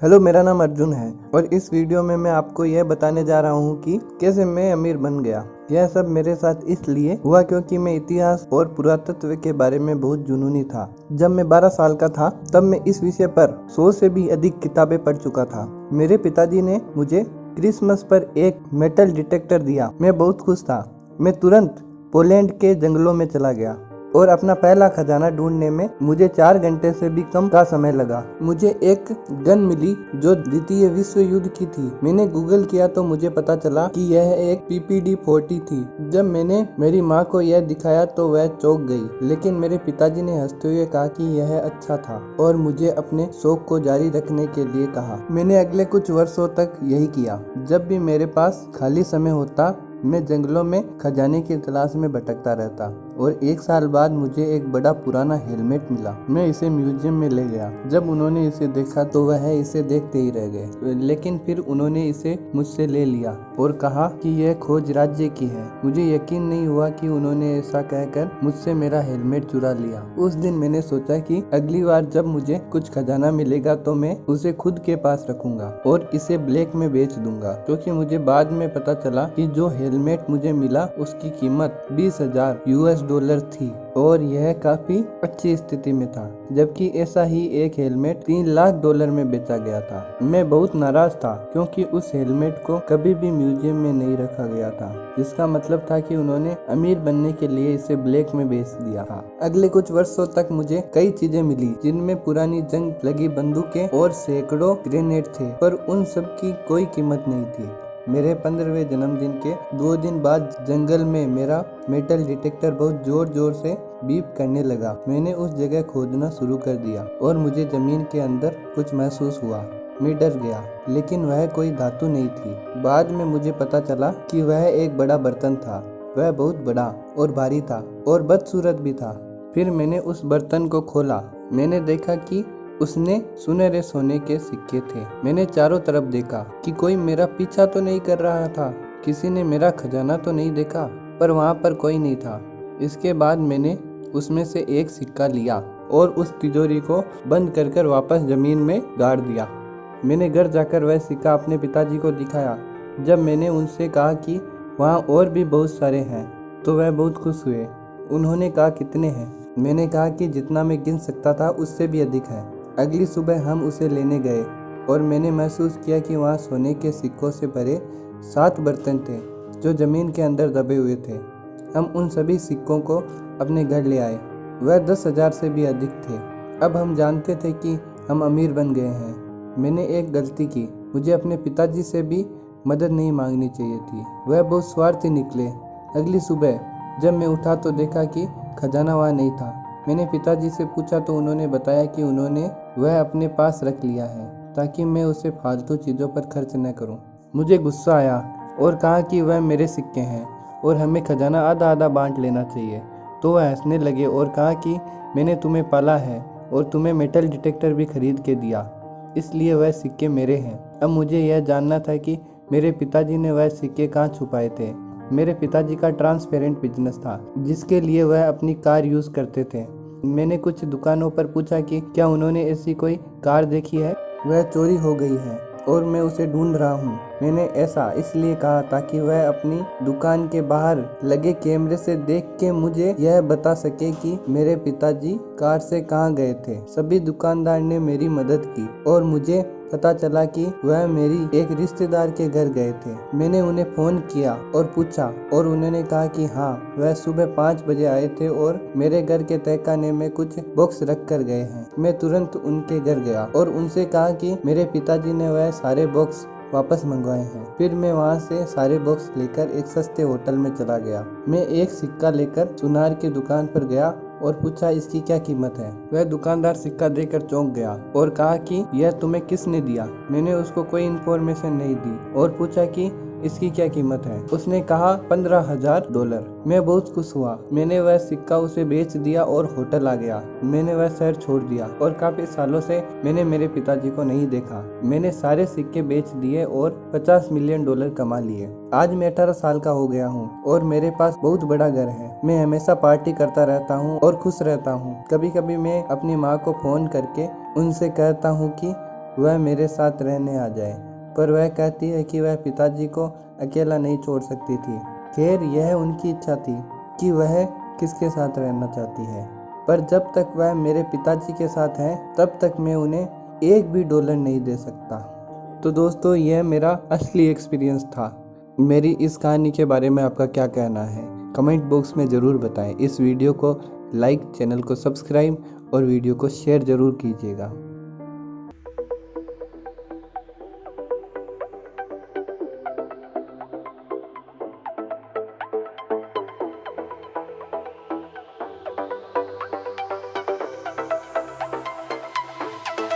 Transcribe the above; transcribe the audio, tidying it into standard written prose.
Hello, मेरा नाम अर्जुन है और इस वीडियो में मैं आपको यह बताने जा रहा हूँ कि कैसे मैं अमीर बन गया। यह सब मेरे साथ इसलिए हुआ क्योंकि मैं इतिहास और पुरातत्व के बारे में बहुत जुनूनी था। जब मैं 12 साल का था तब मैं इस विषय पर 100 से भी अधिक किताबें पढ़ चुका था। मेरे पिताजी ने मुझे क्रिसमस पर एक मेटल डिटेक्टर दिया। मैं बहुत खुश था। मैं तुरंत पोलैंड के जंगलों में चला गया और अपना पहला खजाना ढूंढने में मुझे 4 घंटे से भी कम का समय लगा। मुझे एक गन मिली जो द्वितीय विश्व युद्ध की थी। मैंने गूगल किया तो मुझे पता चला कि यह एक PPD-40 थी। जब मैंने मेरी माँ को यह दिखाया तो वह चौंक गई, लेकिन मेरे पिताजी ने हंसते हुए कहा कि यह अच्छा था और मुझे अपने शौक को जारी रखने के लिए कहा। मैंने अगले कुछ वर्षों तक यही किया। जब भी मेरे पास खाली समय होता मैं जंगलों में खजाने की तलाश में भटकता रहता और 1 साल बाद मुझे एक बड़ा पुराना हेलमेट मिला। मैं इसे म्यूजियम में ले गया। जब उन्होंने इसे देखा तो वह इसे देखते ही रह गए, लेकिन फिर उन्होंने इसे मुझसे ले लिया और कहा कि यह खोज राज्य की है। मुझे यकीन नहीं हुआ कि उन्होंने ऐसा कहकर मुझसे मेरा हेलमेट चुरा लिया। उस दिन मैंने सोचा कि अगली बार जब मुझे कुछ खजाना मिलेगा तो मैं उसे खुद के पास रखूंगा और इसे ब्लैक में बेच दूंगा, क्योंकि मुझे बाद में पता चला कि जो हेलमेट मुझे मिला उसकी कीमत $20,000 थी और यह काफी अच्छी स्थिति में था, जबकि ऐसा ही एक हेलमेट $3 लाख में बेचा गया था। मैं बहुत नाराज था क्योंकि उस हेलमेट को कभी भी म्यूजियम में नहीं रखा गया था, जिसका मतलब था कि उन्होंने अमीर बनने के लिए इसे ब्लैक में बेच दिया था। अगले कुछ वर्षों तक मुझे कई चीजें मिली, जिनमें पुरानी जंग लगी बंदूकें और सैकड़ों ग्रेनेड थे, पर उन सब की कोई कीमत नहीं थी। मेरे 15वें जन्मदिन के 2 दिन बाद जंगल में मेरा मेटल डिटेक्टर बहुत जोर जोर से बीप करने लगा। मैंने उस जगह खोदना शुरू कर दिया और मुझे जमीन के अंदर कुछ महसूस हुआ। मैं डर गया, लेकिन वह कोई धातु नहीं थी। बाद में मुझे पता चला कि वह एक बड़ा बर्तन था। वह बहुत बड़ा और भारी था और बदसूरत भी था। फिर मैंने उस बर्तन को खोला। मैंने देखा कि उसने सुनहरे सोने के सिक्के थे। मैंने चारों तरफ देखा कि कोई मेरा पीछा तो नहीं कर रहा था, किसी ने मेरा खजाना तो नहीं देखा, पर वहाँ पर कोई नहीं था। इसके बाद मैंने उसमें से एक सिक्का लिया और उस तिजोरी को बंद कर वापस जमीन में गाड़ दिया। मैंने घर जाकर वह सिक्का अपने पिताजी को दिखाया। जब मैंने उनसे कहा कि वहाँ और भी बहुत सारे हैं तो वह बहुत खुश हुए। उन्होंने कहा, कितने हैं? मैंने कहा कि जितना मैं गिन सकता था उससे भी अधिक है। अगली सुबह हम उसे लेने गए और मैंने महसूस किया कि वहाँ सोने के सिक्कों से भरे 7 बर्तन थे जो जमीन के अंदर दबे हुए थे। हम उन सभी सिक्कों को अपने घर ले आए। वह 10,000 से भी अधिक थे। अब हम जानते थे कि हम अमीर बन गए हैं। मैंने एक गलती की। मुझे अपने पिताजी से भी मदद नहीं मांगनी चाहिए थी। वह बहुत स्वार्थी निकले। अगली सुबह जब मैं उठा तो देखा कि खजाना वहाँ नहीं था। मैंने पिताजी से पूछा तो उन्होंने बताया कि उन्होंने वह अपने पास रख लिया है ताकि मैं उसे फालतू चीज़ों पर खर्च न करूं। मुझे गुस्सा आया और कहा कि वह मेरे सिक्के हैं और हमें खजाना आधा आधा बांट लेना चाहिए। तो वह हंसने लगे और कहा कि मैंने तुम्हें पाला है और तुम्हें मेटल डिटेक्टर भी खरीद के दिया, इसलिए वह सिक्के मेरे हैं। अब मुझे यह जानना था कि मेरे पिताजी ने वह सिक्के कहाँ छुपाए थे। मेरे पिताजी का ट्रांसपेरेंट बिजनेस था जिसके लिए वह अपनी कार यूज़ करते थे। मैंने कुछ दुकानों पर पूछा कि क्या उन्होंने ऐसी कोई कार देखी है। वह चोरी हो गई है और मैं उसे ढूंढ रहा हूँ। मैंने ऐसा इसलिए कहा ताकि वह अपनी दुकान के बाहर लगे कैमरे से देख के मुझे यह बता सके कि मेरे पिताजी कार से कहाँ गए थे। सभी दुकानदार ने मेरी मदद की और मुझे पता चला कि वह मेरी एक रिश्तेदार के घर गए थे। मैंने उन्हें फोन किया और पूछा और उन्होंने कहा कि हाँ, वह सुबह 5 बजे आए थे और मेरे घर के तहखाने में कुछ बॉक्स रख कर गए हैं। मैं तुरंत उनके घर गया और उनसे कहा कि मेरे पिताजी ने वह सारे बॉक्स वापस मंगवाए हैं। फिर मैं वहाँ से सारे बॉक्स लेकर एक सस्ते होटल में चला गया। मैं एक सिक्का लेकर सुनार की दुकान पर गया और पूछा, इसकी क्या कीमत है। वह दुकानदार सिक्का देकर चौंक गया और कहा कि यह तुम्हें किसने दिया। मैंने उसको कोई इन्फॉर्मेशन नहीं दी और पूछा कि इसकी क्या कीमत है। उसने कहा $15,000। मैं बहुत खुश हुआ। मैंने वह सिक्का उसे बेच दिया और होटल आ गया। मैंने वह शहर छोड़ दिया और काफी सालों से मैंने मेरे पिताजी को नहीं देखा। मैंने सारे सिक्के बेच दिए और $50 मिलियन कमा लिए। आज मैं 18 साल का हो गया हूँ और मेरे पास बहुत बड़ा घर है। मैं हमेशा पार्टी करता रहता हूँ और खुश रहता हूँ। कभी कभी मैं अपनी माँ को फोन करके उनसे कहता हूँ कि वह मेरे साथ रहने आ जाए, पर वह कहती है कि वह पिताजी को अकेला नहीं छोड़ सकती थी। खैर, यह उनकी इच्छा थी कि वह किसके साथ रहना चाहती है, पर जब तक वह मेरे पिताजी के साथ हैं तब तक मैं उन्हें एक भी डॉलर नहीं दे सकता। तो दोस्तों, यह मेरा असली एक्सपीरियंस था। मेरी इस कहानी के बारे में आपका क्या कहना है, कमेंट बॉक्स में ज़रूर बताएं। इस वीडियो को लाइक, चैनल को सब्सक्राइब और वीडियो को शेयर ज़रूर कीजिएगा।